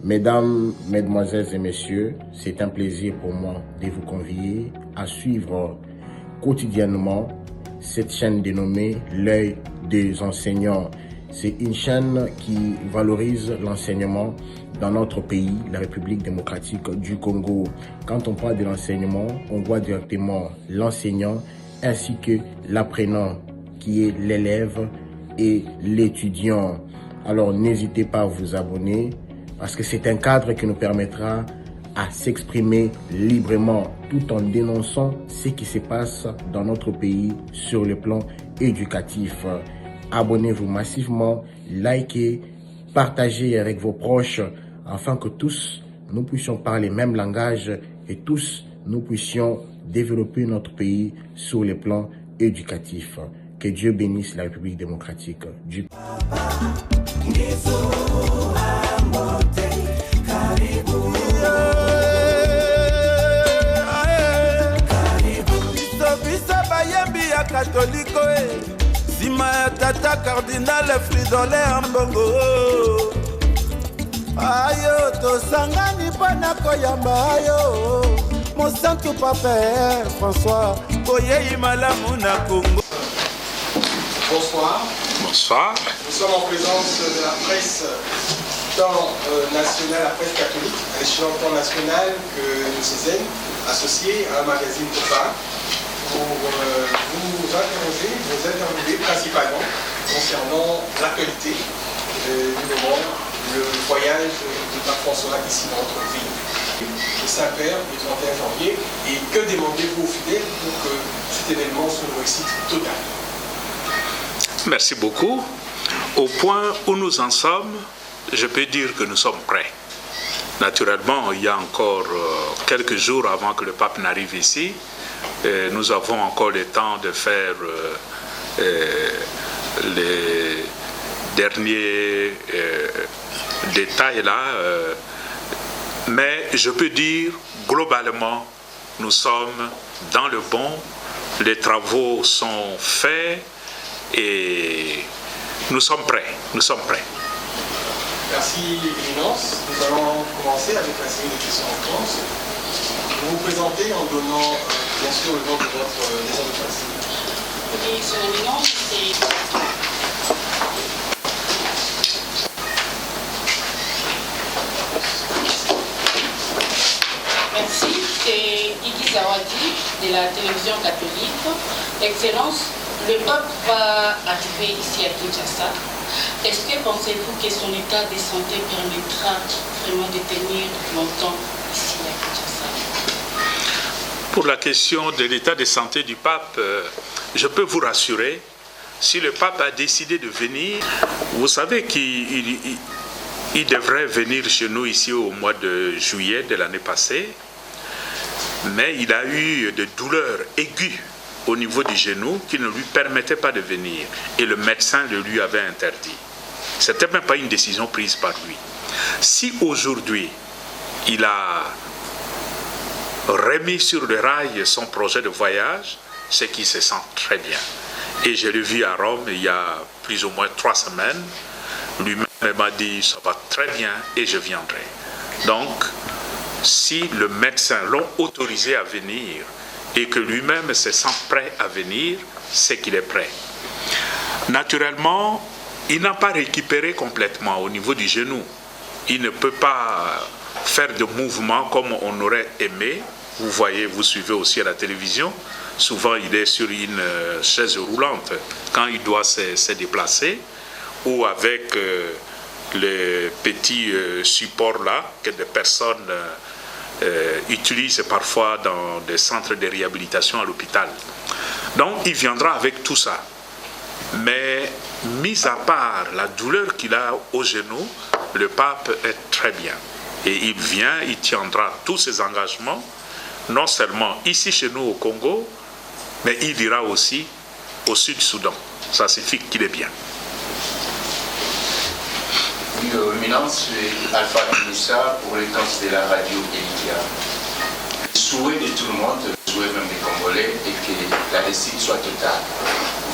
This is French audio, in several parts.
Mesdames, Mesdemoiselles et Messieurs, c'est un plaisir pour moi de vous convier à suivre quotidiennement cette chaîne dénommée L'œil des enseignants. C'est une chaîne qui valorise l'enseignement dans notre pays, la République démocratique du Congo. Quand on parle de l'enseignement, on voit directement l'enseignant ainsi que l'apprenant qui est l'élève et l'étudiant. Alors n'hésitez pas à vous abonner parce que c'est un cadre qui nous permettra à s'exprimer librement tout en dénonçant ce qui se passe dans notre pays sur le plan éducatif. Abonnez-vous massivement, likez, partagez avec vos proches afin que tous nous puissions parler le même langage et tous nous puissions développer notre pays sur le plan éducatif. Que Dieu bénisse la République démocratique du Congo. Catholique, Zima Tata Cardinal Fridolin Mbongo. Ayo, to sangani pana koyamba ayo. Mon santo papa François, Boye Malamuna Congo. Bonsoir. Bonsoir. Nous sommes en présence de la presse nationale, la presse catholique, à l'échelon national que nous sommes associés à un magazine Topa pour vous interviewer principalement concernant l'actualité du moment, le voyage de Pape François ici dans notre pays, le Saint-Père du 31 janvier. Et que demandez-vous aux fidèles pour que cet événement soit une réussite totale? Merci beaucoup. Au point où nous en sommes, je peux dire que nous sommes prêts. Naturellement, il y a encore quelques jours avant que le pape n'arrive ici. Nous avons encore le temps de faire les derniers détails là. Mais je peux dire, globalement, nous sommes dans le bon. Les travaux sont faits et nous sommes prêts. Nous sommes prêts. Merci, Éminence. Nous allons commencer avec la série de questions-réponses. Vous vous présentez en donnant, bien sûr, le nom de votre maison de presse. Oui, son Éminence, c'est... Merci, c'est Iggy Zawadi de la télévision catholique. Excellence, le pape va arriver ici à Kinshasa. Est-ce que pensez-vous que son état de santé permettra vraiment de tenir longtemps ici à Kinshasa? Pour la question de l'état de santé du pape, je peux vous rassurer, si le pape a décidé de venir, vous savez qu'il devrait venir chez nous ici au mois de juillet de l'année passée, mais il a eu des douleurs aiguës au niveau du genou qui ne lui permettaient pas de venir et le médecin le lui avait interdit. Ce n'était même pas une décision prise par lui. Si aujourd'hui il a remis sur le rail son projet de voyage, c'est qu'il se sent très bien. Et je l'ai vu à Rome il y a plus ou moins 3 semaines. Lui-même m'a dit ça va très bien et je viendrai. Donc, si le médecin l'a autorisé à venir et que lui-même se sent prêt à venir, c'est qu'il est prêt. Naturellement, il n'a pas récupéré complètement au niveau du genou. Il ne peut pas faire de mouvements comme on aurait aimé. Vous voyez, vous suivez aussi à la télévision. Souvent, il est sur une chaise roulante quand il doit se déplacer ou avec les petits supports là que des personnes utilisent parfois dans des centres de réhabilitation à l'hôpital. Donc, il viendra avec tout ça. Mais, mis à part la douleur qu'il a au genou, le pape est très bien. Et il vient, il tiendra tous ses engagements, non seulement ici chez nous au Congo, mais il ira aussi au Sud-Soudan. Ça signifie qu'il est bien. Oui, Éminence, je suis Alpha Moussa pour les temps de la radio Elikia. Le souhait de tout le monde, le souhait même des Congolais, est que la réussite soit totale.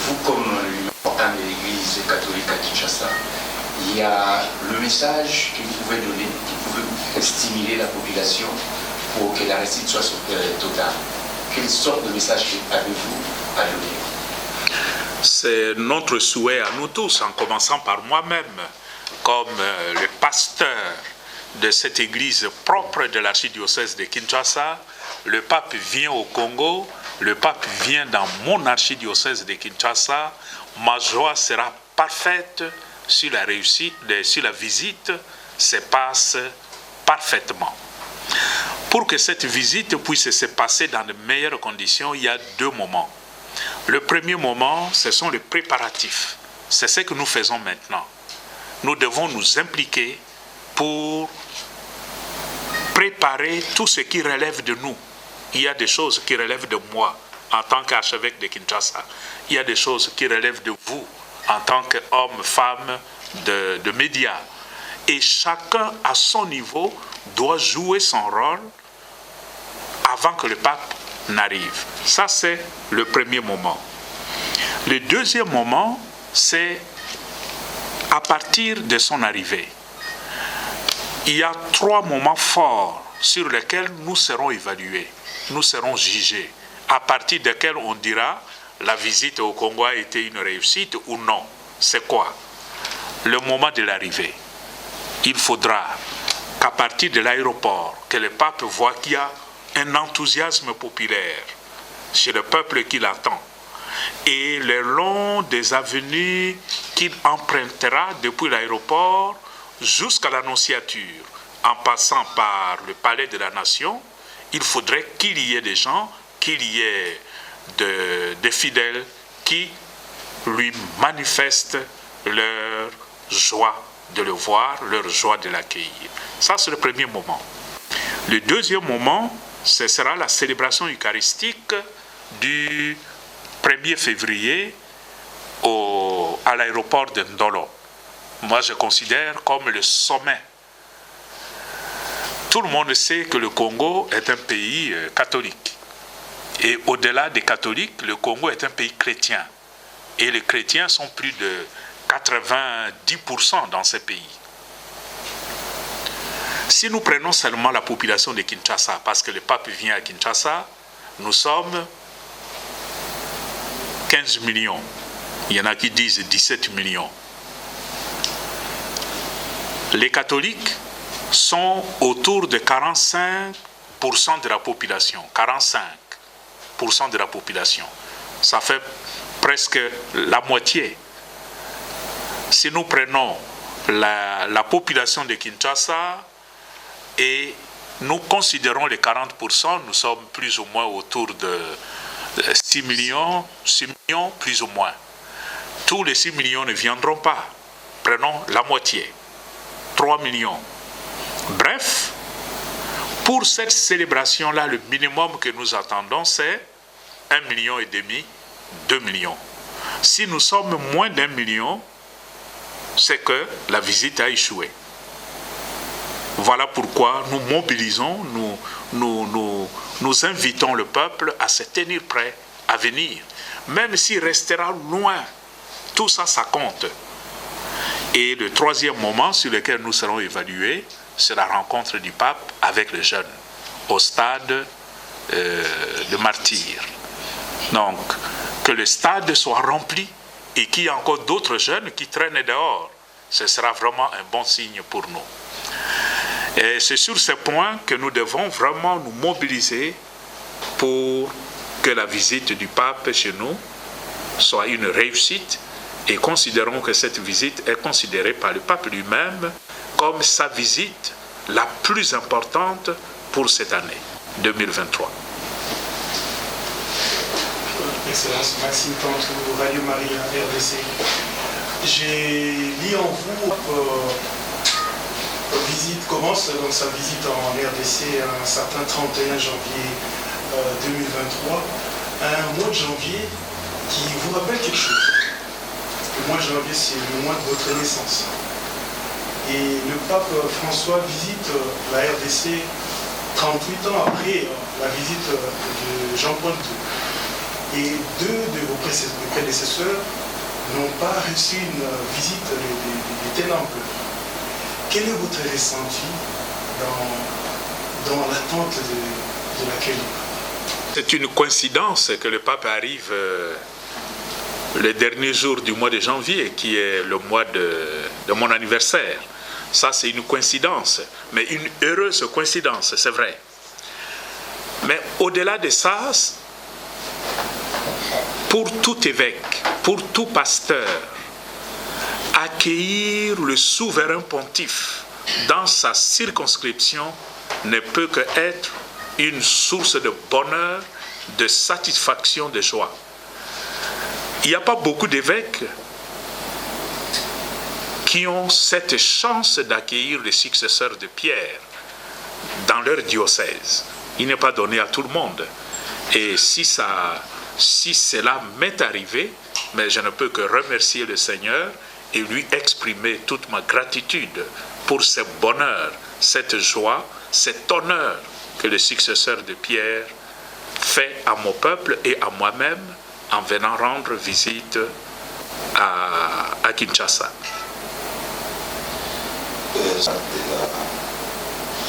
Vous, comme l'imam de l'Église catholique à Kinshasa, il y a le message que vous pouvez donner, que vous pouvez stimuler la population pour que la réussite soit totale. Quelle sorte de message avez-vous à donner? C'est notre souhait à nous tous, en commençant par moi-même, comme le pasteur de cette église propre de l'archidiocèse de Kinshasa. Le pape vient au Congo, le pape vient dans mon archidiocèse de Kinshasa. Ma joie sera parfaite si la réussite, si la visite se passe parfaitement. Pour que cette visite puisse se passer dans de meilleures conditions, il y a 2 moments. Le premier moment, ce sont les préparatifs. C'est ce que nous faisons maintenant. Nous devons nous impliquer pour préparer tout ce qui relève de nous. Il y a des choses qui relèvent de moi en tant qu'archevêque de Kinshasa. Il y a des choses qui relèvent de vous en tant qu'homme, femme de médias. Et chacun à son niveau doit jouer son rôle avant que le pape n'arrive. Ça, c'est le premier moment. Le deuxième moment, c'est à partir de son arrivée. Il y a 3 moments forts sur lesquels nous serons évalués, nous serons jugés, à partir desquels on dira la visite au Congo a été une réussite ou non. C'est quoi? Le moment de l'arrivée. Il faudra qu'à partir de l'aéroport, que le pape voit qu'il y a un enthousiasme populaire chez le peuple qui l'attend. Et le long des avenues qu'il empruntera depuis l'aéroport jusqu'à l'Annonciature, en passant par le palais de la Nation, il faudrait qu'il y ait des gens, qu'il y ait des fidèles qui lui manifestent leur joie de le voir, leur joie de l'accueillir. Ça, c'est le premier moment. Le deuxième moment, ce sera la célébration eucharistique du 1er février à l'aéroport de Ndolo. Moi, je considère comme le sommet. Tout le monde sait que le Congo est un pays catholique. Et au-delà des catholiques, le Congo est un pays chrétien. Et les chrétiens sont plus de 90% dans ce pays. Si nous prenons seulement la population de Kinshasa, parce que le pape vient à Kinshasa, nous sommes 15 millions. Il y en a qui disent 17 millions. Les catholiques sont autour de 45% de la population. 45% de la population. Ça fait presque la moitié. Si nous prenons la population de Kinshasa et nous considérons les 40%, nous sommes plus ou moins autour de 6 millions, plus ou moins. Tous les 6 millions ne viendront pas. Prenons la moitié, 3 millions. Bref, pour cette célébration-là, le minimum que nous attendons, c'est 1,5 million, 2 millions. Si nous sommes moins d'1 million, c'est que la visite a échoué. Voilà pourquoi nous mobilisons, nous invitons le peuple à se tenir prêt à venir. Même s'il restera loin, tout ça, ça compte. Et le troisième moment sur lequel nous serons évalués, c'est la rencontre du pape avec les jeunes au stade de Martyrs. Donc, que le stade soit rempli et qu'il y ait encore d'autres jeunes qui traînent dehors, ce sera vraiment un bon signe pour nous. Et c'est sur ce point que nous devons vraiment nous mobiliser pour que la visite du pape chez nous soit une réussite, et considérons que cette visite est considérée par le pape lui-même comme sa visite la plus importante pour cette année 2023. Excellence Maxime Tantou, Radio Maria, RDC. J'ai lu en vous visite commence donc sa visite en RDC un certain 31 janvier 2023, un mois de janvier qui vous rappelle quelque chose. Le mois de janvier, c'est le mois de votre naissance. Et le pape François visite la RDC 38 ans après la visite de Jean-Paul II. Et 2 de vos prédécesseurs n'ont pas reçu une visite des ténèbres. Quel est votre ressenti dans l'attente de l'accueil. C'est une coïncidence que le pape arrive le dernier jour du mois de janvier, qui est le mois de mon anniversaire. Ça, c'est une coïncidence, mais une heureuse coïncidence, c'est vrai. Mais au-delà de ça, pour tout évêque, pour tout pasteur, accueillir le souverain pontife dans sa circonscription ne peut qu'être une source de bonheur, de satisfaction, de joie. Il n'y a pas beaucoup d'évêques qui ont cette chance d'accueillir les successeurs de Pierre dans leur diocèse. Il n'est pas donné à tout le monde. Et si cela m'est arrivé, mais je ne peux que remercier le Seigneur et lui exprimer toute ma gratitude pour ce bonheur, cette joie, cet honneur que le successeur de Pierre fait à mon peuple et à moi-même en venant rendre visite à Kinshasa. De la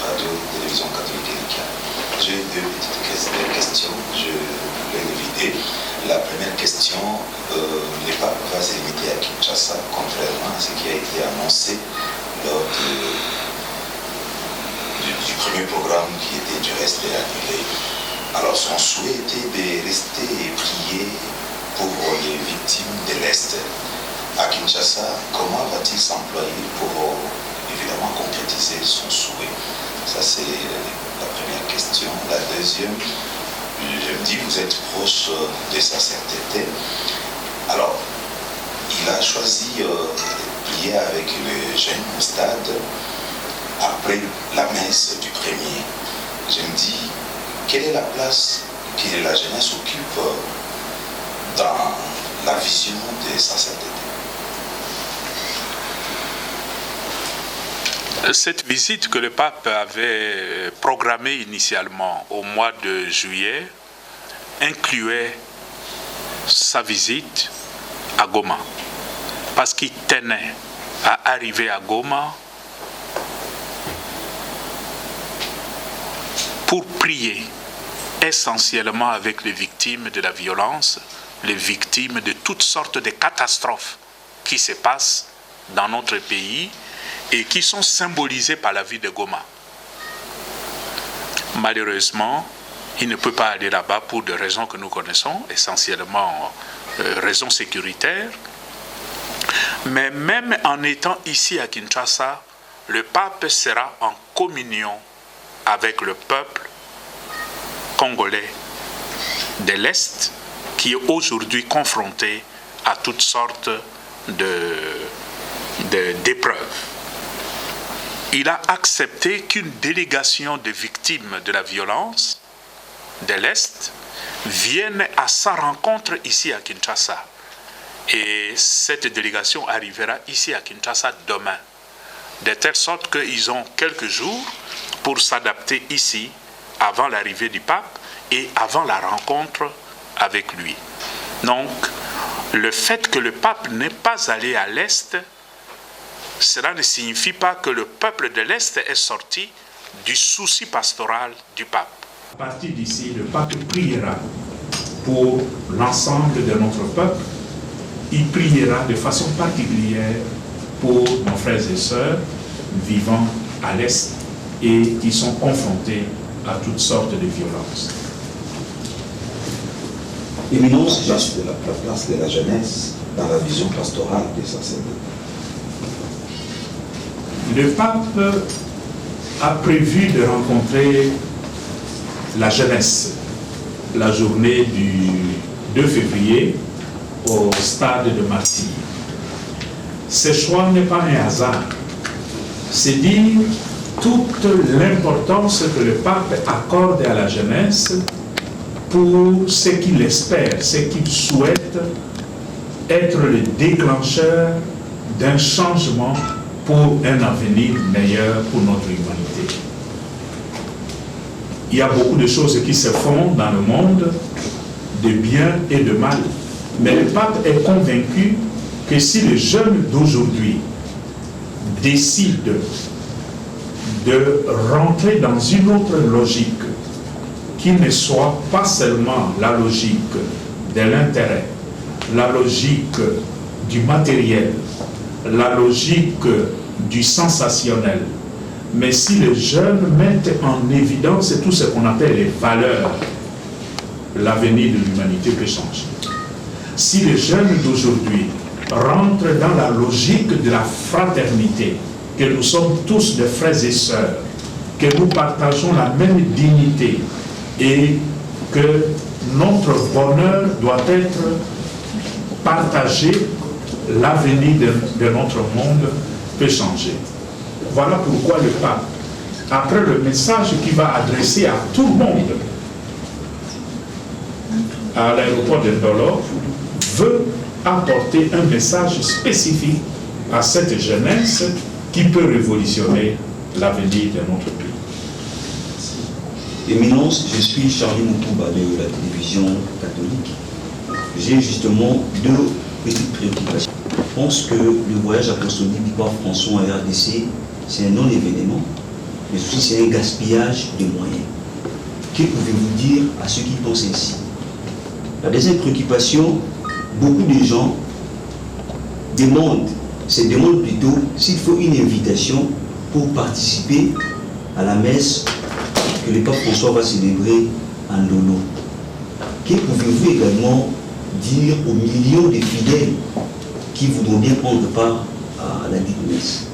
radio-télévision catholique Elikia. J'ai deux petites questions, je vais les vider. La première question, le pape va se limiter à Kinshasa, contrairement à ce qui a été annoncé lors du premier programme qui était du reste annulé. Alors son souhait était de rester et prier pour les victimes de l'Est. À Kinshasa, comment va-t-il s'employer pour évidemment concrétiser son souhait? Ça c'est la première question. La deuxième, je me dis, vous êtes proche de sa sainteté. Alors, il a choisi de prier avec le jeune au stade après la messe du premier. Je me dis, quelle est la place que la jeunesse occupe dans la vision de sa sainteté? Cette visite que le pape avait programmée initialement au mois de juillet incluait sa visite à Goma, parce qu'il tenait à arriver à Goma pour prier essentiellement avec les victimes de la violence, les victimes de toutes sortes de catastrophes qui se passent dans notre pays et qui sont symbolisées par la vie de Goma. Malheureusement, il ne peut pas aller là-bas pour des raisons que nous connaissons, essentiellement raisons sécuritaires. Mais même en étant ici à Kinshasa, le pape sera en communion avec le peuple congolais de l'Est qui est aujourd'hui confronté à toutes sortes d'épreuves. Il a accepté qu'une délégation de victimes de la violence de l'Est vienne à sa rencontre ici à Kinshasa. Et cette délégation arrivera ici à Kinshasa demain. De telle sorte qu'ils ont quelques jours pour s'adapter ici avant l'arrivée du pape et avant la rencontre avec lui. Donc, le fait que le pape n'est pas allé à l'Est, cela ne signifie pas que le peuple de l'Est est sorti du souci pastoral du pape. À partir d'ici, le pape priera pour l'ensemble de notre peuple. Il priera de façon particulière pour nos frères et sœurs vivant à l'Est et qui sont confrontés à toutes sortes de violences. Éminence, juste de la place de la jeunesse dans la vision pastorale des sacerdotes. Le pape a prévu de rencontrer la jeunesse la journée du 2 février au stade de Martyrs. Ce choix n'est pas un hasard. C'est dire toute l'importance que le pape accorde à la jeunesse pour ce qu'il espère, ce qu'il souhaite être le déclencheur d'un changement pour un avenir meilleur pour notre humanité. Il y a beaucoup de choses qui se font dans le monde, de bien et de mal. Mais le pape est convaincu que si les jeunes d'aujourd'hui décident de rentrer dans une autre logique qui ne soit pas seulement la logique de l'intérêt, la logique du matériel, la logique du sensationnel, mais si les jeunes mettent en évidence tout ce qu'on appelle les valeurs, l'avenir de l'humanité peut changer. Si les jeunes d'aujourd'hui rentrent dans la logique de la fraternité, que nous sommes tous des frères et sœurs, que nous partageons la même dignité et que notre bonheur doit être partagé, l'avenir de notre monde peut changer. Voilà pourquoi le pape, après le message qu'il va adresser à tout le monde à l'aéroport de Ndolo, veut apporter un message spécifique à cette jeunesse qui peut révolutionner l'avenir de notre pays. Éminence, je suis Charlie Moutouba de la télévision catholique. J'ai justement deux petites préoccupations. Je pense que le voyage apostolique du pape François en RDC, c'est un non-événement, mais aussi c'est un gaspillage de moyens. Que pouvez-vous dire à ceux qui pensent ainsi? La deuxième préoccupation, beaucoup de gens se demandent plutôt s'il faut une invitation pour participer à la messe que le pape François va célébrer en Ndolo. Que pouvez-vous également dire aux millions de fidèles qui voudront bien prendre part à la dite messe?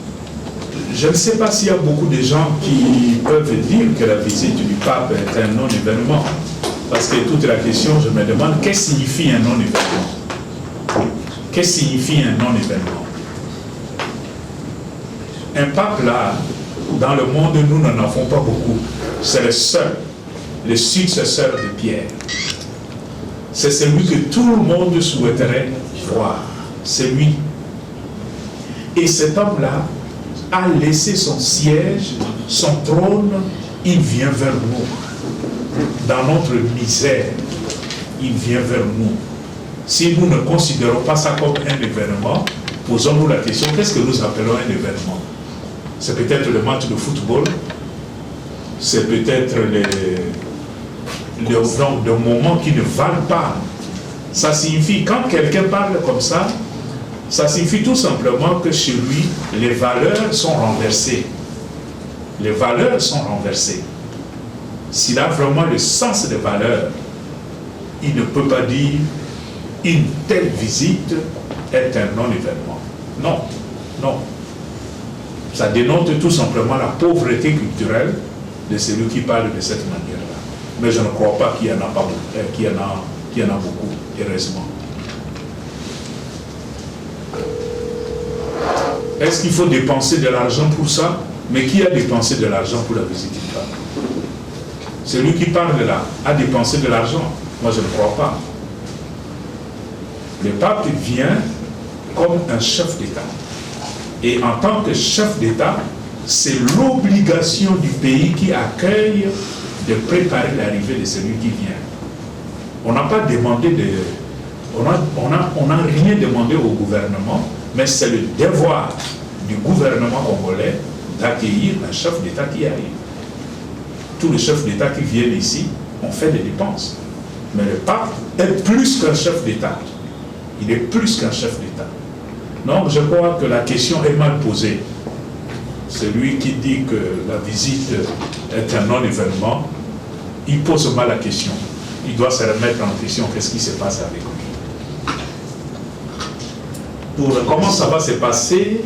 Je ne sais pas s'il y a beaucoup de gens qui peuvent dire que la visite du pape est un non-événement. Parce que toute la question, je me demande, qu'est-ce que signifie un non-événement? Qu'est-ce que signifie un non-événement? Un pape là, dans le monde, nous n'en avons pas beaucoup. C'est le successeur de Pierre. C'est celui que tout le monde souhaiterait voir. C'est lui. Et cet homme-là a laissé son siège, son trône, il vient vers nous. Dans notre misère, il vient vers nous. Si nous ne considérons pas ça comme un événement, posons-nous la question, qu'est-ce que nous appelons un événement? C'est peut-être le match de football, c'est peut-être des moments qui ne valent pas. Ça signifie, quand quelqu'un parle comme ça signifie tout simplement que chez lui, les valeurs sont renversées. Les valeurs sont renversées. S'il a vraiment le sens des valeurs, il ne peut pas dire une telle visite est un non-événement. Non, non. Ça dénote tout simplement la pauvreté culturelle de celui qui parle de cette manière-là. Mais je ne crois pas qu'il y en a pas beaucoup, qu'il y en a beaucoup, heureusement. Est-ce qu'il faut dépenser de l'argent pour ça? Mais qui a dépensé de l'argent pour la visite du pape? Celui qui parle là a dépensé de l'argent? Moi, je ne crois pas. Le pape vient comme un chef d'État. Et en tant que chef d'État, c'est l'obligation du pays qui accueille de préparer l'arrivée de celui qui vient. On n'a pas demandé on n'a rien demandé au gouvernement, mais c'est le devoir du gouvernement congolais d'accueillir un chef d'État qui arrive. Tous les chefs d'État qui viennent ici ont fait des dépenses. Mais le pape est plus qu'un chef d'État. Il est plus qu'un chef d'État. Donc je crois que la question est mal posée. Celui qui dit que la visite est un non-événement, il pose mal la question. Il doit se remettre en question qu'est-ce qui se passe avec lui. Comment ça va se passer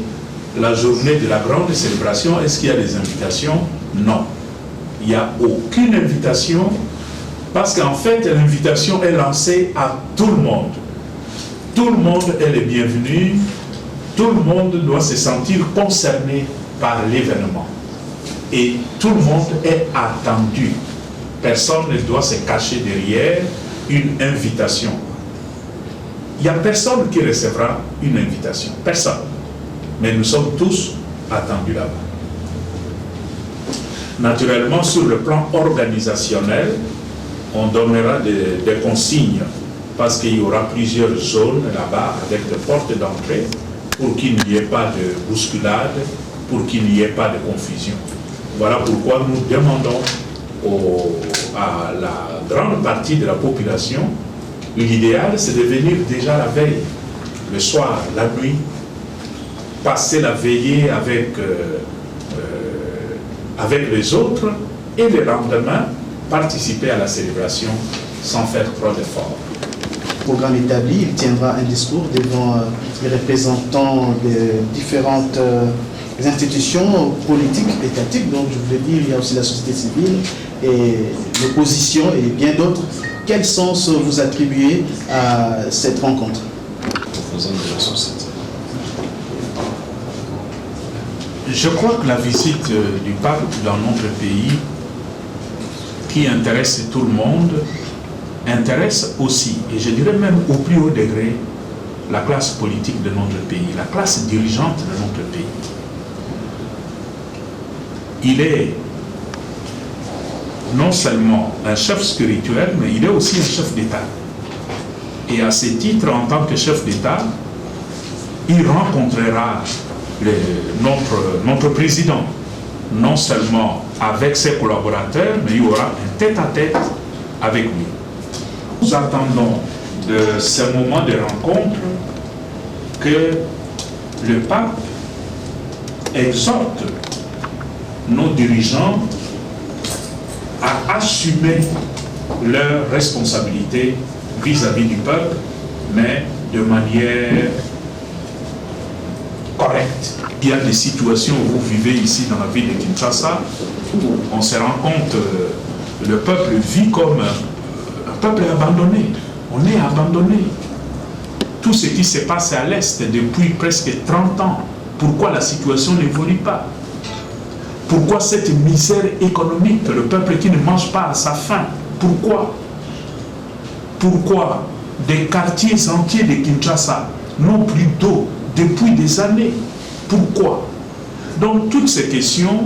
la journée de la grande célébration? Est-ce qu'il y a des invitations? Non. Il n'y a aucune invitation parce qu'en fait l'invitation est lancée à tout le monde. Tout le monde est le bienvenu. Tout le monde doit se sentir concerné par l'événement. Et tout le monde est attendu. Personne ne doit se cacher derrière une invitation. Il n'y a personne qui recevra une invitation. Personne. Mais nous sommes tous attendus là-bas. Naturellement, sur le plan organisationnel, on donnera des consignes parce qu'il y aura plusieurs zones là-bas avec des portes d'entrée pour qu'il n'y ait pas de bousculade, pour qu'il n'y ait pas de confusion. Voilà pourquoi nous demandons à la grande partie de la population, l'idéal c'est de venir déjà la veille, le soir, la nuit, passer la veillée avec les autres et le lendemain participer à la célébration sans faire trop d'efforts. Programme établi, il tiendra un discours devant les représentants des différentes institutions politiques, étatiques, donc je voulais dire, il y a aussi la société civile et l'opposition et bien d'autres. Quel sens vous attribuez à cette rencontre? Je crois que la visite du pape dans notre pays, qui intéresse tout le monde, intéresse aussi, et je dirais même au plus haut degré, la classe politique de notre pays, la classe dirigeante de notre pays. Il est non seulement un chef spirituel, mais il est aussi un chef d'État. Et à ce titre, en tant que chef d'État, il rencontrera notre président, non seulement avec ses collaborateurs, mais il y aura un tête-à-tête avec lui. Nous attendons de ce moment de rencontre que le pape exhorte nos dirigeants à assumer leurs responsabilités vis-à-vis du peuple, mais de manière correcte. Il y a des situations où vous vivez ici dans la ville de Kinshasa, où on se rend compte que le peuple vit comme un peuple abandonné. On est abandonné. Tout ce qui se passe à l'Est depuis presque 30 ans, pourquoi la situation n'évolue pas? Pourquoi cette misère économique, le peuple qui ne mange pas à sa faim? Pourquoi? Pourquoi des quartiers entiers de Kinshasa n'ont plus d'eau depuis des années? Pourquoi? Donc toutes ces questions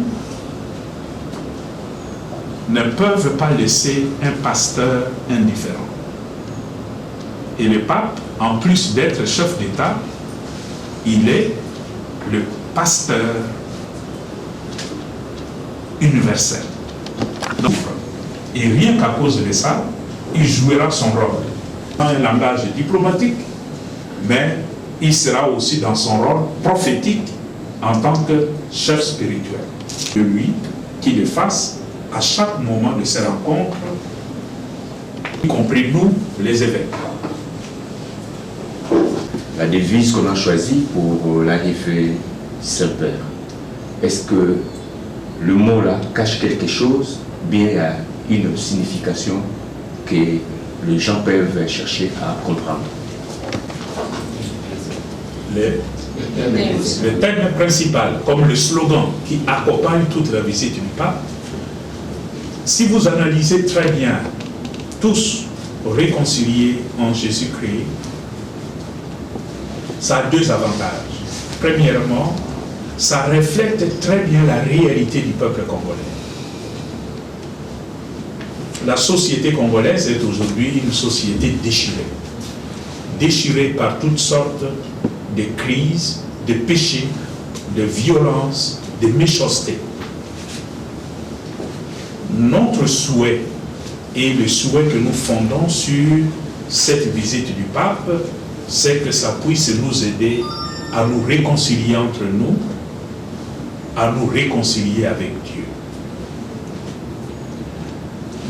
ne peuvent pas laisser un pasteur indifférent. Et le pape, en plus d'être chef d'État, il est le pasteur universel. Donc, et rien qu'à cause de ça, il jouera son rôle dans un langage diplomatique, mais il sera aussi dans son rôle prophétique en tant que chef spirituel. De lui, qui le fasse à chaque moment de ces rencontres, y compris nous, les évêques. La devise qu'on a choisie pour l'arrivée du Saint-Père, est-ce que le mot-là cache quelque chose, bien il y a une signification que les gens peuvent chercher à comprendre? Le thème principal, comme le slogan qui accompagne toute la visite du pape, si vous analysez très bien, tous réconciliés en Jésus-Christ, ça a deux avantages. Premièrement, ça reflète très bien la réalité du peuple congolais. La société congolaise est aujourd'hui une société déchirée. Déchirée par toutes sortes de crises, de péchés, de violences, de méchanceté. Notre souhait et le souhait que nous fondons sur cette visite du pape, c'est que ça puisse nous aider à nous réconcilier entre nous, à nous réconcilier avec Dieu.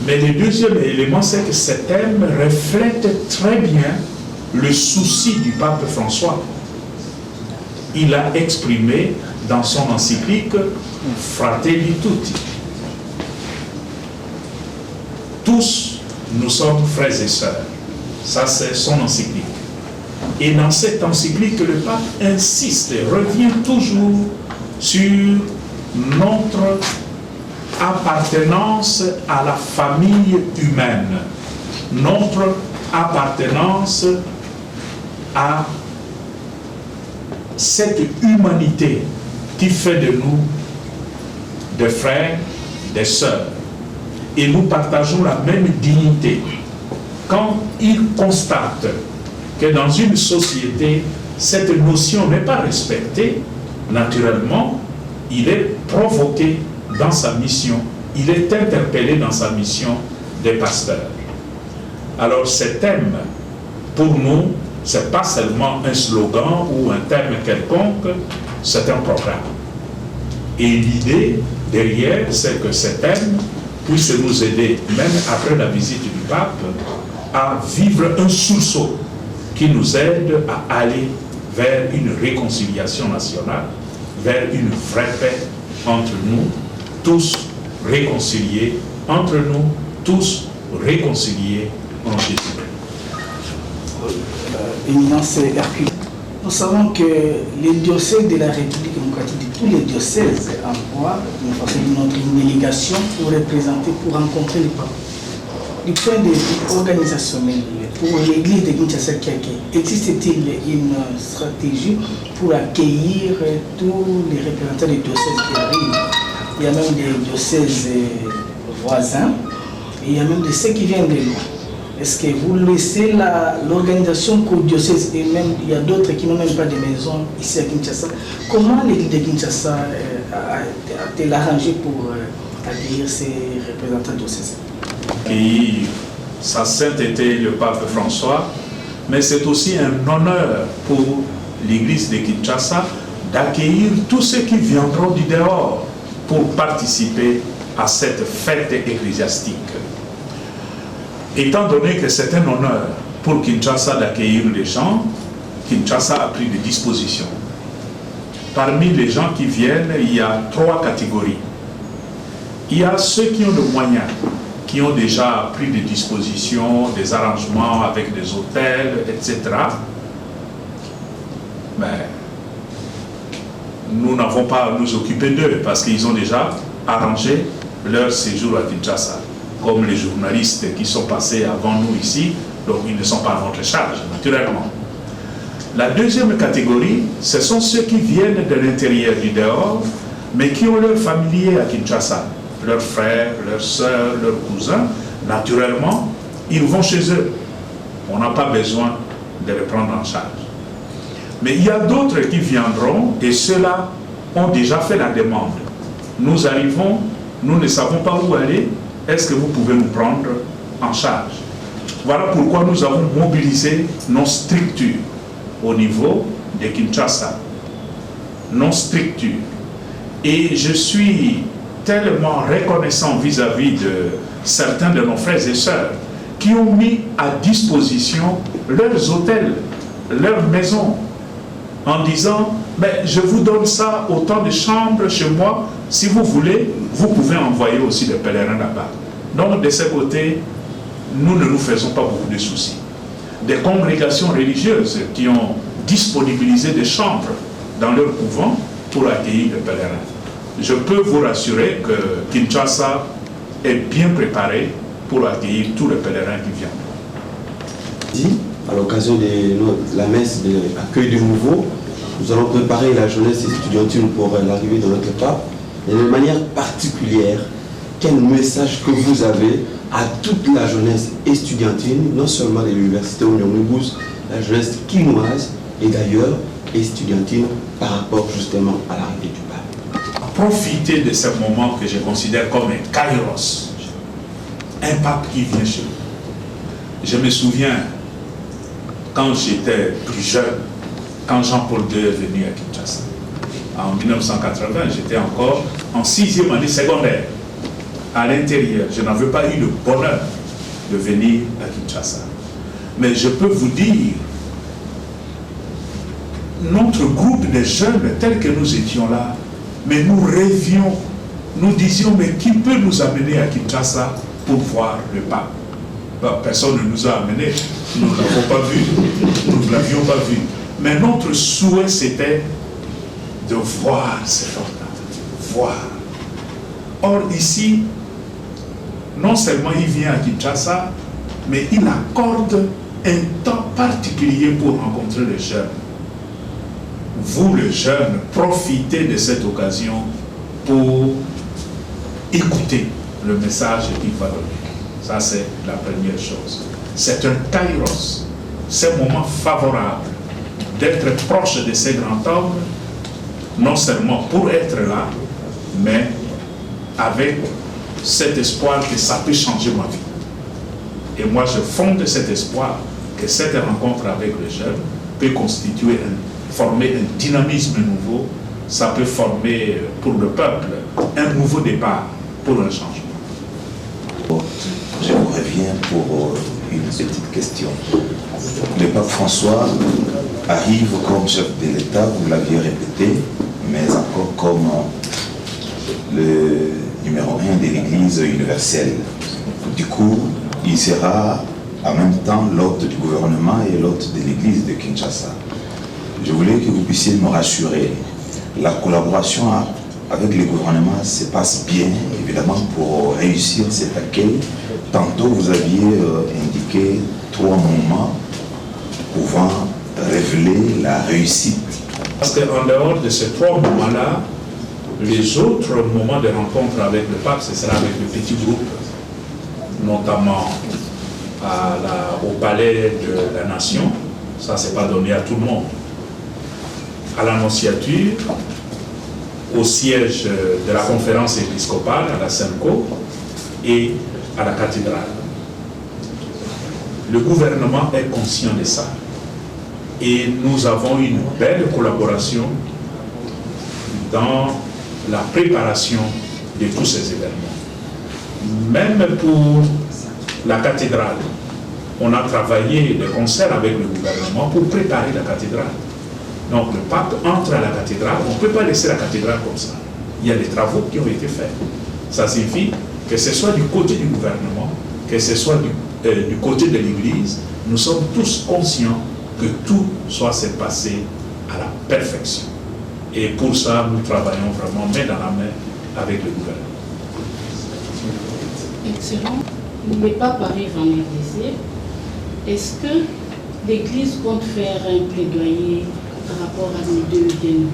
Mais le deuxième élément, c'est que ce thème reflète très bien le souci du pape François. Il a exprimé dans son encyclique Fratelli Tutti. Tous, nous sommes frères et sœurs. Ça, c'est son encyclique. Et dans cette encyclique, le pape insiste et revient toujours sur notre appartenance à la famille humaine, notre appartenance à cette humanité qui fait de nous des frères, des sœurs. Et nous partageons la même dignité. Quand il constate que dans une société, cette notion n'est pas respectée, naturellement, il est provoqué dans sa mission, il est interpellé dans sa mission des pasteurs. Alors ce thème, pour nous, ce n'est pas seulement un slogan ou un thème quelconque, c'est un programme. Et l'idée derrière, c'est que ce thème puisse nous aider, même après la visite du pape, à vivre un sursaut qui nous aide à aller vers une réconciliation nationale, vers une vraie paix entre nous, tous réconciliés, entre nous, tous réconciliés en Jésus-Christ. Éminence Hercule, nous savons que les diocèses de la République démocratique, tous les diocèses envoient notre délégation pour représenter, pour rencontrer le pape. Du point de vue organisationnel, pour l'église de Kinshasa, existe-t-il une stratégie pour accueillir tous les représentants des diocèses qui arrivent? Il y a même des diocèses voisins, et il y a même de ceux qui viennent de loin. Est-ce que vous laissez l'organisation qu'au diocèse, et même il y a d'autres qui n'ont même pas de maison ici à Kinshasa? Comment l'église de Kinshasa a-t-elle arrangé pour accueillir ces représentants diocésains? Et sa sainteté, le pape François, mais c'est aussi un honneur pour l'église de Kinshasa d'accueillir tous ceux qui viendront du dehors pour participer à cette fête ecclésiastique. Étant donné que c'est un honneur pour Kinshasa d'accueillir les gens, Kinshasa a pris des dispositions. Parmi les gens qui viennent, il y a 3 catégories. Il y a ceux qui ont le moyen, qui ont déjà pris des dispositions, des arrangements avec des hôtels, etc. Mais nous n'avons pas à nous occuper d'eux parce qu'ils ont déjà arrangé leur séjour à Kinshasa. Comme les journalistes qui sont passés avant nous ici, donc ils ne sont pas à notre charge, naturellement. La deuxième catégorie, ce sont ceux qui viennent de l'intérieur du dehors, mais qui ont leurs familiers à Kinshasa, leurs frères, leurs sœurs, leurs cousins. Naturellement, ils vont chez eux. On n'a pas besoin de les prendre en charge. Mais il y a d'autres qui viendront, et ceux-là ont déjà fait la demande. Nous arrivons, nous ne savons pas où aller. Est-ce que vous pouvez nous prendre en charge? Voilà pourquoi nous avons mobilisé nos structures au niveau de Kinshasa. Nos structures. Et je suis tellement reconnaissant vis-à-vis de certains de nos frères et sœurs qui ont mis à disposition leurs hôtels, leurs maisons, en disant, mais je vous donne ça, autant de chambres chez moi, si vous voulez, vous pouvez envoyer aussi des pèlerins là-bas. Donc de ce côté, nous ne nous faisons pas beaucoup de soucis. Des congrégations religieuses qui ont disponibilisé des chambres dans leur couvent pour accueillir les pèlerins. Je peux vous rassurer que Kinshasa est bien préparé pour accueillir tous les pèlerins qui viennent. À l'occasion de la messe d'accueil de nouveau, nous allons préparer la jeunesse estudiantine pour l'arrivée de notre pape. Et de manière particulière, quel message que vous avez à toute la jeunesse estudiantine, non seulement de l'université Ounion-Moubouz, la jeunesse quinoise et d'ailleurs estudiantine par rapport justement à l'arrivée du pape? Profitez de ce moment que je considère comme un kairos, un pape qui vient chez nous. Je me souviens, quand j'étais plus jeune, quand Jean-Paul II est venu à Kinshasa, en 1980, j'étais encore en 6e année secondaire, à l'intérieur. Je n'avais pas eu le bonheur de venir à Kinshasa. Mais je peux vous dire, notre groupe de jeunes, tel que nous étions là, mais nous rêvions, nous disions, mais qui peut nous amener à Kinshasa pour voir le pape? Personne ne nous a amenés, nous ne l'avons pas vu, nous ne l'avions pas vu. Mais notre souhait, c'était de voir cet homme-là, voir. Or, ici, non seulement il vient à Kinshasa, mais il accorde un temps particulier pour rencontrer les jeunes. Vous, les jeunes, profitez de cette occasion pour écouter le message qu'il va donner. Ça, c'est la première chose. C'est un kairos, c'est un moment favorable d'être proche de ces grands hommes, non seulement pour être là, mais avec cet espoir que ça peut changer ma vie. Et moi, je fonde cet espoir que cette rencontre avec les jeunes peut former un dynamisme nouveau, ça peut former pour le peuple un nouveau départ pour un changement. Je vous reviens pour une petite question. Le pape François arrive comme chef de l'État, vous l'aviez répété, mais encore comme le numéro 1 de l'Église universelle. Du coup, il sera en même temps l'hôte du gouvernement et l'hôte de l'Église de Kinshasa. Je voulais que vous puissiez me rassurer. La collaboration avec le gouvernement se passe bien, évidemment, pour réussir cet accueil. Tantôt, vous aviez indiqué 3 moments pouvant révéler la réussite. Parce qu'en dehors de ces 3 moments-là, les autres moments de rencontre avec le pape, ce sera avec le petit groupe, notamment au palais de la Nation. Ça, c'est pas donné à tout le monde. À l'Annonciature, au siège de la conférence épiscopale, à la SEMCO, et à la cathédrale. Le gouvernement est conscient de ça. Et nous avons une belle collaboration dans la préparation de tous ces événements. Même pour la cathédrale, on a travaillé de concert avec le gouvernement pour préparer la cathédrale. Donc le pape entre à la cathédrale, on ne peut pas laisser la cathédrale comme ça. Il y a des travaux qui ont été faits. Ça signifie que ce soit du côté du gouvernement, que ce soit du côté de l'Église, nous sommes tous conscients que tout soit se passer à la perfection. Et pour ça, nous travaillons vraiment main dans la main avec le gouvernement. Excellent. Le pape arrive en RDC. Est-ce que l'Église compte faire un plaidoyer par rapport à nos deux biens,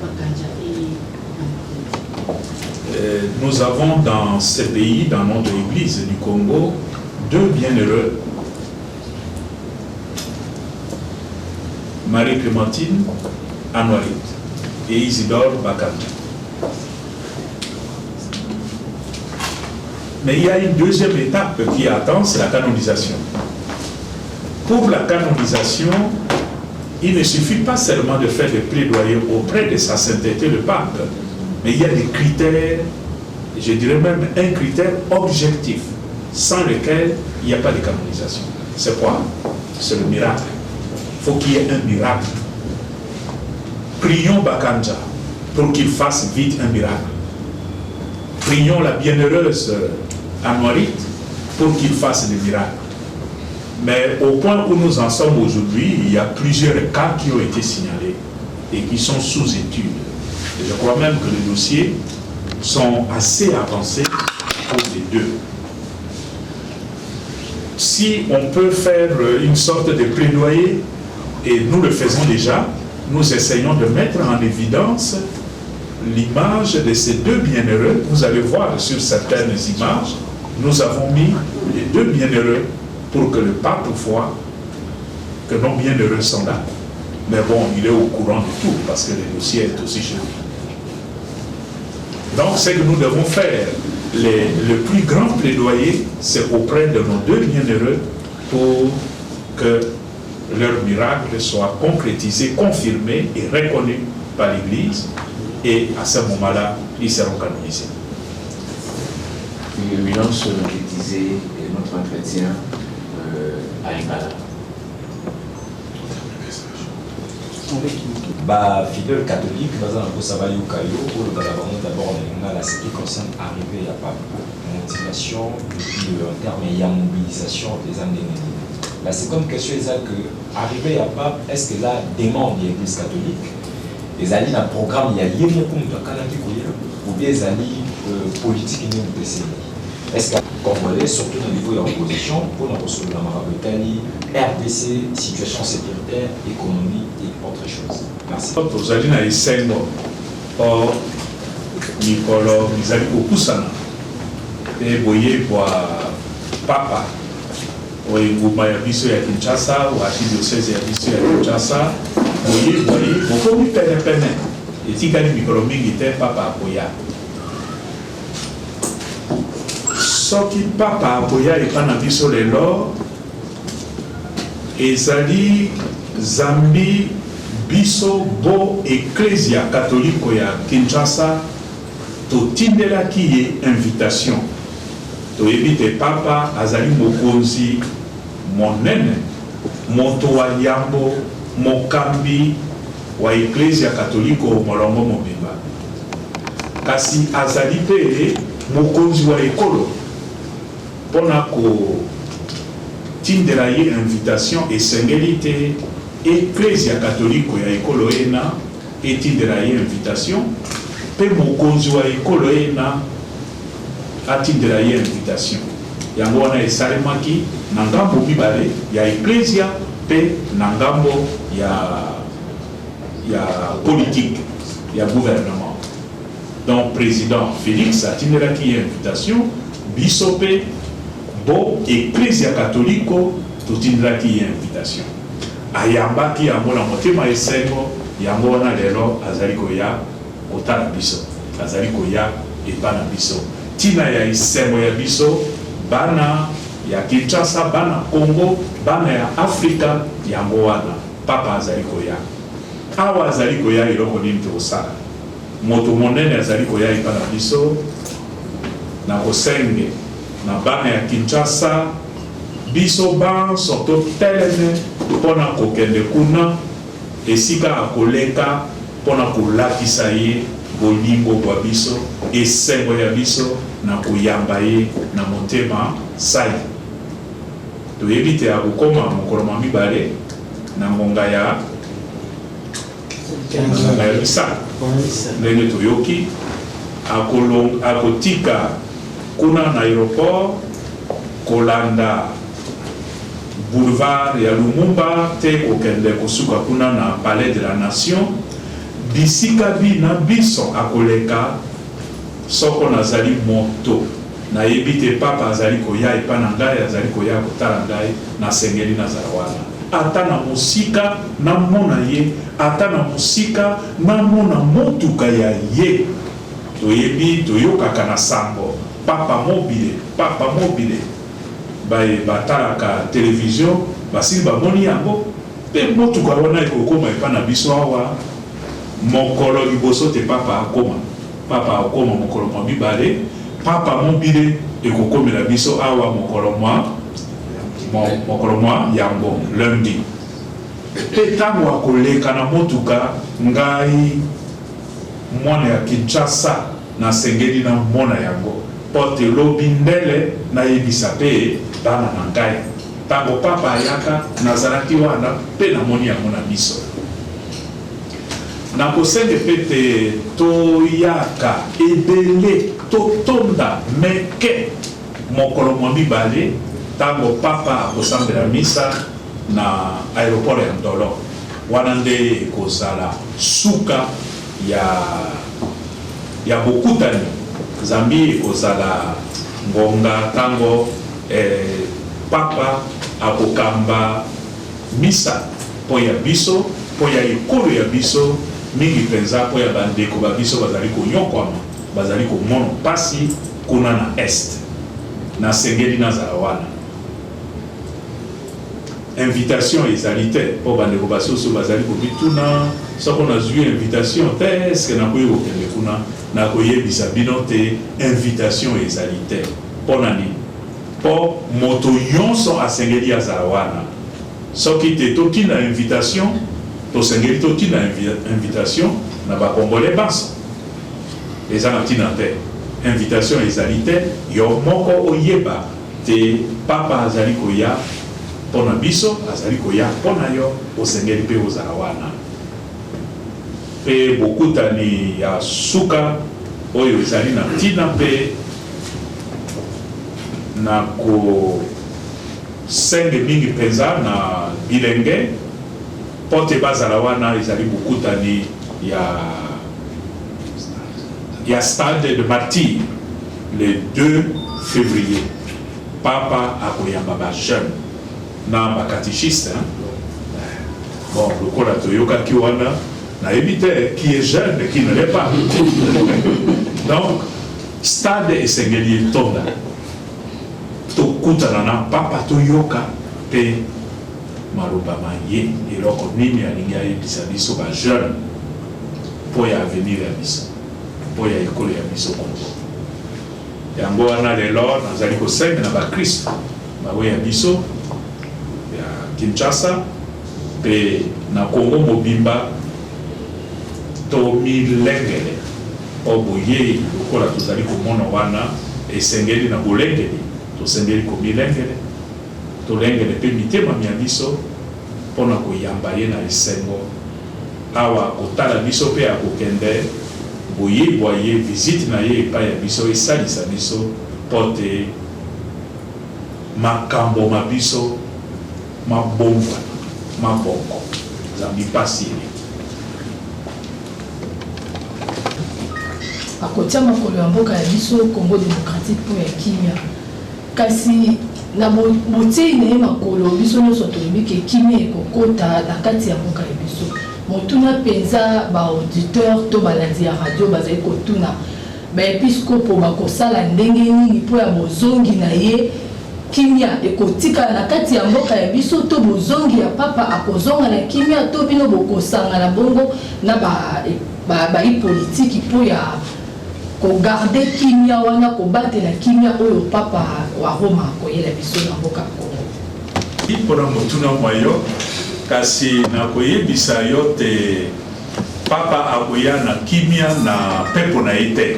Bakanja et nous avons dans ce pays, dans notre Église du Congo, 2 bienheureux, Marie-Clémentine Anouarit et Isidore Bakanja. Mais il y a une deuxième étape qui attend, c'est la canonisation. Pour la canonisation, il ne suffit pas seulement de faire des plaidoyers auprès de sa sainteté, le pape, mais il y a des critères, je dirais même un critère objectif, sans lequel il n'y a pas de canonisation. C'est quoi? C'est le miracle. Il faut qu'il y ait un miracle. Prions Bakanja pour qu'il fasse vite un miracle. Prions la bienheureuse Anouarit pour qu'il fasse des miracles. Mais au point où nous en sommes aujourd'hui, il y a plusieurs cas qui ont été signalés et qui sont sous étude. Et je crois même que les dossiers sont assez avancés pour les deux. Si on peut faire une sorte de plaidoyer, et nous le faisons déjà, nous essayons de mettre en évidence l'image de ces 2 bienheureux. Vous allez voir sur certaines images, nous avons mis les 2 bienheureux pour que le pape voit que nos bienheureux sont là. Mais bon, il est au courant de tout parce que le dossier est aussi chez lui. Donc, ce que nous devons faire, le plus grand plaidoyer, c'est auprès de nos 2 bienheureux pour que leur miracle soit concrétisé, confirmé et reconnu par l'Église. Et à ce moment-là, ils seront canonisés. Une éminence disait notre entretien à Ingala. Fidèle catholique, d'abord la ce qui concerne arrivée à Pape, motivation, depuis en termes il y a mobilisation des années. La seconde question est que arriver à Pape, est-ce que la demande de l'Église catholique, les alliés dans le programme, il y a lié ou bien les alliés politiques et non décennies. Est-ce que Congolais, surtout au niveau de l'opposition, pour nous recevoir la Marabutani, RDC, situation sécuritaire, économie et autre chose. Merci. Vous allez dans les 5 mois. Or, Nicolo, ils allaient au Kusana. Et vous voyez, papa. Oui, vous m'avez vu sur Kinshasa, ou à Archidiocèse et à Kinshasa. Vous voyez, vous pouvez peine. Et si vous avez micro-mingi, papa, soki papa akoya epa na biso lelo ezali zambi biso bo ecclesia catholique ya Kinshasa totindelaki ye invitation toyebi te papa azali mokonzi monene moto wa yambo mokambi wa ecclesia catholique molongo mobimba kasi azali pe mokonzi wa ekolo mpona kotindela ye invitation esengeli te ecclesia catholique ya ekolo ena etindela ye invitation mpe mokonzi wa ekolo ena atindela ye invitation yango wana esalemaki na ngambo mibale ya ecclesia mpe na ngambo ya politique ya gouvernement. Donc président Félix atindelaki ye invitation biso mpe bo ecclesia catholique totindelaki ye invitation ayambaki yango na motema esengo yango wana lelo azali koya kotala biso azali koya epa na biso tina ya esengo ya biso bana ya Kinshasa bana Congo bana ya Afrika yango wana papa azali koya awa azali koya eloko nini tokosala moto monene azali koya epa na biso na kosenge na bana ya Kinshasa biso banso toteleme mpona kokende kuna esika akoleka mpona kolakisa ye bolingo bwa biso esengo ya biso na koyamba ye na motema sai toyebi te akokoma mokolo ma mibale na ngonga ya misala ndenge toyoki akotika kuna na aéroport kolanda boulevard ya Lumumba te kokende kosuka kuna na palais de la nation bisika bi na biso akoleka soko nazali moto nayebi te papa azali koya epa na ngai azali koya kotala ngai na sengeli nazala wana ata na mosika namona ye ata na mosika namona motuka ya ye toyebi toyokaka na sango papa mobile batalaka télévision basili bamoni yango mpe motuka wana ekokoma epa na biso awa mokolo liboso te papa akoma mokolo mwa mibale papa mobile ekokomela biso awa mokolo mwa yango lundi mpe ntango akoleka na motuka ngai mwana ya Kinshasa nasengeli na mona yango pote lobi ndele nayebisa mpe bana na ngai ntango papa ayaka nazalaki wana mpe namoni yango na miso nakosenge mpe te toyaka ebele totonda meke mokolo mwa mibale ntango papa akosambela misa na aéroport ya Ndolo wana nde ekozala suka ya bokutani zambi ekozala ngonga ntango papa akokamba misa mpo ya biso mpo ya ekolo ya biso mingi mpenza mpo ya bandeko babiso bazali konyokwama bazali komona mpasi kuna na este nasengeli nazala wana invitation ezali te mpo bandeko basusu bazali kobituna soko nazwi invitation te eske nakoki kokende kuna nakoyebisa bino te invitation ezali te mpo nani mpo moto nyonso asengeli azala wana soki te totina invitation tosengeli totina invitation na bakongole banso eza na ntina te invitation ezali te yo moko oyeba te papa azali koya mpo na biso azali koya mpo na yo osengeli mpe ozala wana mpe bokutani ya suka oyo ezali na ntina mpe na kosenge mingi mpenza na bilenge mpo te bazala wana ezali bokutani ya stade de martyr le 2 février papa akoyamba bajeune na bacatechiste bon lokola toyokaki wana nayebi te qui est jeune qui ne l'est pas donc stade esengeli etonda tokutana na papa toyoka pe maloba maye eloko nini alingi ayebisa biso bajeune mpo ya avenir ya biso mpo ya ekolo ya biso Congo. Yango wana lelo nazali kosenga na bakristo bawe ya biso ya Kinshasa pe na Congo mobimba to milengele oboye lokola tozali komona wana esengeli na bolengeli tosengeli komilengele tolengele pe mitema mia biso mpona koyamba ye na esengo awa kotala biso pe akokende boyebwa ye visite na ye epai ya biso esalisa biso mpo te makambo ma biso mabongwana mabongo zambi pasi ele akotia makolo ya mboka ya biso Congo démocratique mpo ya kimia kasi na botie na ye makolo biso nyonso toyebi ke kimia ekokota na kati ya mboka ya biso motuna mpenza baauditeur to balandi ya radio bazali kotuna baepiskopo bakosala ndenge nini mpo ya bozongi na ye kimia ekotikala na kati ya mboka ya biso to bozongi ya papa akozonga na kimia to bino bokosanga na bongo na bai politiki mpo ya kogarde kimia wana kobatela kimia oyo papa wa Roma koyela biso na mboka Congo. Ipona motuna mwayo kasi na koyebisa yo te papa akoya na kimia na pepo na ete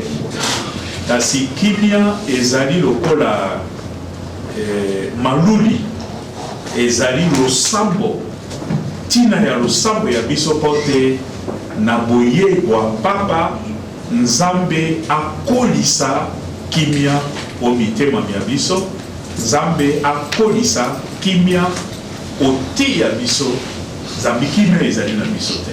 kasi kimia ezali lokola maluli ezali losambo tina ya losambo ya biso pote na boye wa papa Nzambe akolisa kimia o mitema mia biso Nzambe akolisa kimia ote ya biso Zambi kimia ezali na biso te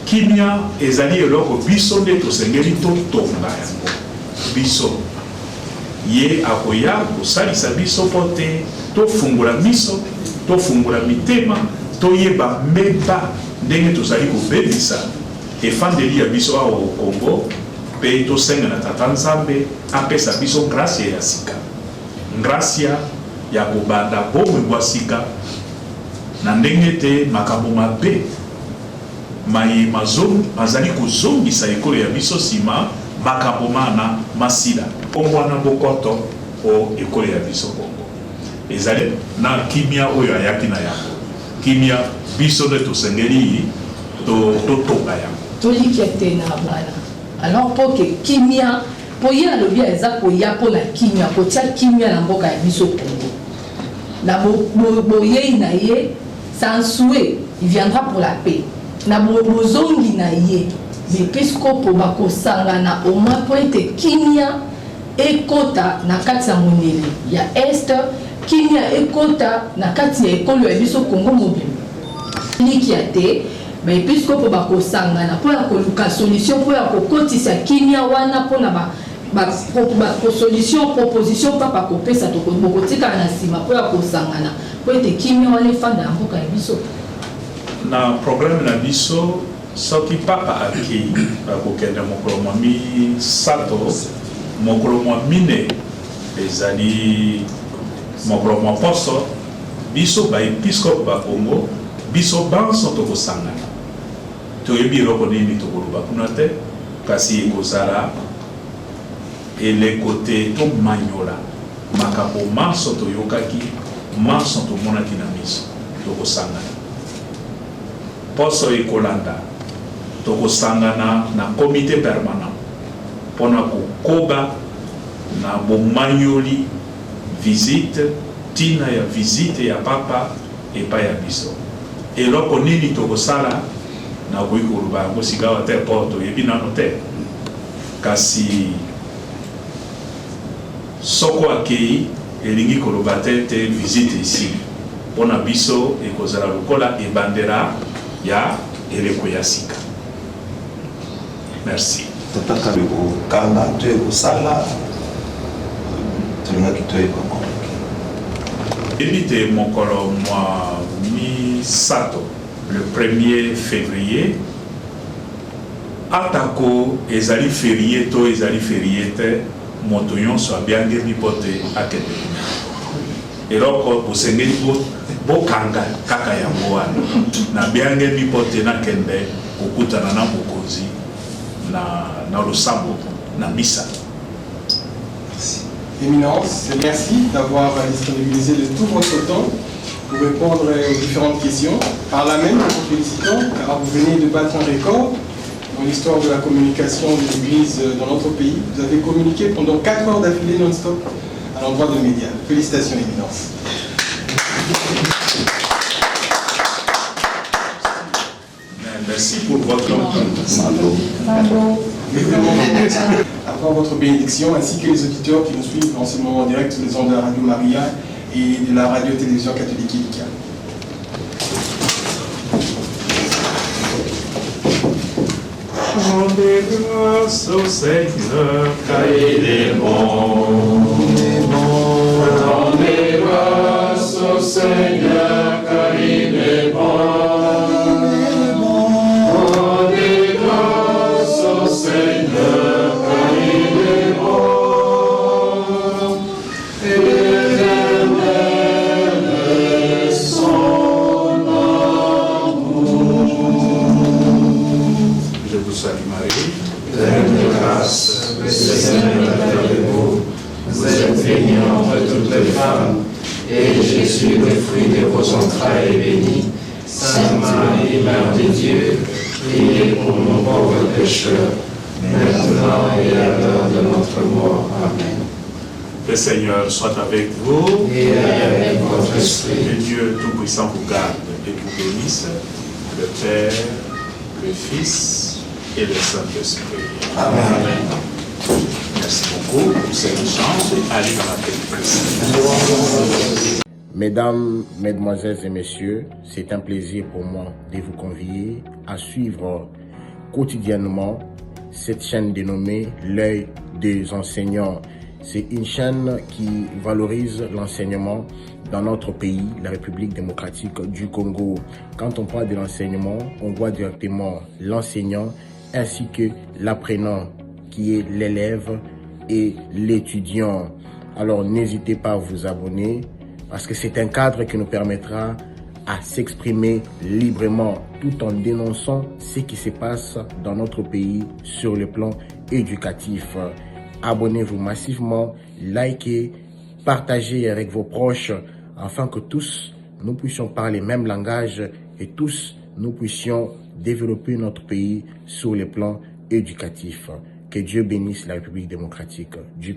kimia ezali eloko biso nde tosengeli totonga yango biso ye akoya kosalisa biso pote tofungula miso tofungula mitema toyeba mbeba ndenge tozali kobebisa efandeli ya biso awa au Congo pe tosenga na tata Nzambe apesa biso gracia ya sika gracia ya kobanda bomwe bwa sika na ndenge te makambo mabe maye mazali kozongisa ekolo ya biso sima makambo mana masila omwana bokoto o ekolo ya biso Congo ezali na kimia oyo ayaki na yango kimia biso nde tosengeli totonga yango tolikia te na bana alors pour que kimia po ya lobi eza ko ya po na kimia ko tia kimia na mboka ya biso Congo na boye na ye sans souhait il viendra pour la paix na bozongi na ye l'épiscope bakosanga na au moins pointe kimia ekota na kati ya monele ya est kimia ekota na kati ya ekolo ya biso Congo mobile likia te baepiskopo bakosangana mpo ya koluka solution mpo ya kokotisa kimia wana mpo na solution proposition papa kopesa bokotikala na nsima mpo ya kosangana mpo ete kimia wana efanda ya mboka ya biso na problème na biso soki papa akei bakokende mokolo mwa misato mokolo mwa mine ezali mokolo mwa poso biso baepiskopo bakongo biso banso tokosangana toyebi eloko nini tokoloba kuna te kasi ekozala eleko te tomanyola makambo manso toyokaki manso tomonaki na miso tokosangana poso ekolanda tokosangana na komite permanent mpona kokoba na bomanyoli visite tina ya visite ya papa epai ya biso eloko nini tokosala na koyi koloba yango sikawa te mpo toyebi nano te kasi soko akei elingi koloba te visite ici mpona biso ekozala lokola ebandela ya eleko ya sika. Merci. Tataka kokanga to ekosala tolingaki to ekoma Évitez mokolo mwa misato le 1er février atako ezali férié to ezali férié te moto nyonso abiangeli po te akende eloko bosengeli bokanga kaka yango wana nabiangeli po te nakende kokutana na mokonzi na losambo na misa. Éminence, merci d'avoir disponibilisé de tout votre temps pour répondre aux différentes questions. Par là même, nous vous félicitons car vous venez de battre un record dans l'histoire de la communication de l'Église dans notre pays. Vous avez communiqué pendant 4 heures d'affilée non-stop à l'endroit de médias. Félicitations, Éminence. Merci pour votre temps. Après votre bénédiction, ainsi que les auditeurs qui nous suivent en ce moment en direct sur les ondes de la Radio Maria et de la radio-télévision catholique Ilika. Rendez grâce au Seigneur, car il est bon. Rendez grâce au Seigneur, car il est bon. Rendez grâce au Seigneur, car il est bon. Éternel est son amour. Je vous salue Marie, pleine de grâce, le Seigneur est avec vous. Vous êtes bénie entre toutes les femmes, et Jésus, le fruit de vos entrailles, est béni. Sainte Marie, Mère de Dieu, priez pour nos pauvres pécheurs, maintenant et à l'heure de notre mort. Amen. Le Seigneur soit avec vous et avec votre esprit. Que Dieu Tout-Puissant vous garde et vous bénisse, le Père, le Fils et le Saint-Esprit. Amen. Merci beaucoup pour cet échange et allez dans la paix. Mesdames, Mesdemoiselles et Messieurs, c'est un plaisir pour moi de vous convier à suivre quotidiennement cette chaîne dénommée L'œil des enseignants. C'est une chaîne qui valorise l'enseignement dans notre pays, la République démocratique du Congo. Quand on parle de l'enseignement, on voit directement l'enseignant ainsi que l'apprenant qui est l'élève et l'étudiant. Alors n'hésitez pas à vous abonner parce que c'est un cadre qui nous permettra à s'exprimer librement tout en dénonçant ce qui se passe dans notre pays sur le plan éducatif. Abonnez-vous massivement, likez, partagez avec vos proches afin que tous nous puissions parler le même langage et tous nous puissions développer notre pays sur le plan éducatif. Que Dieu bénisse la République démocratique du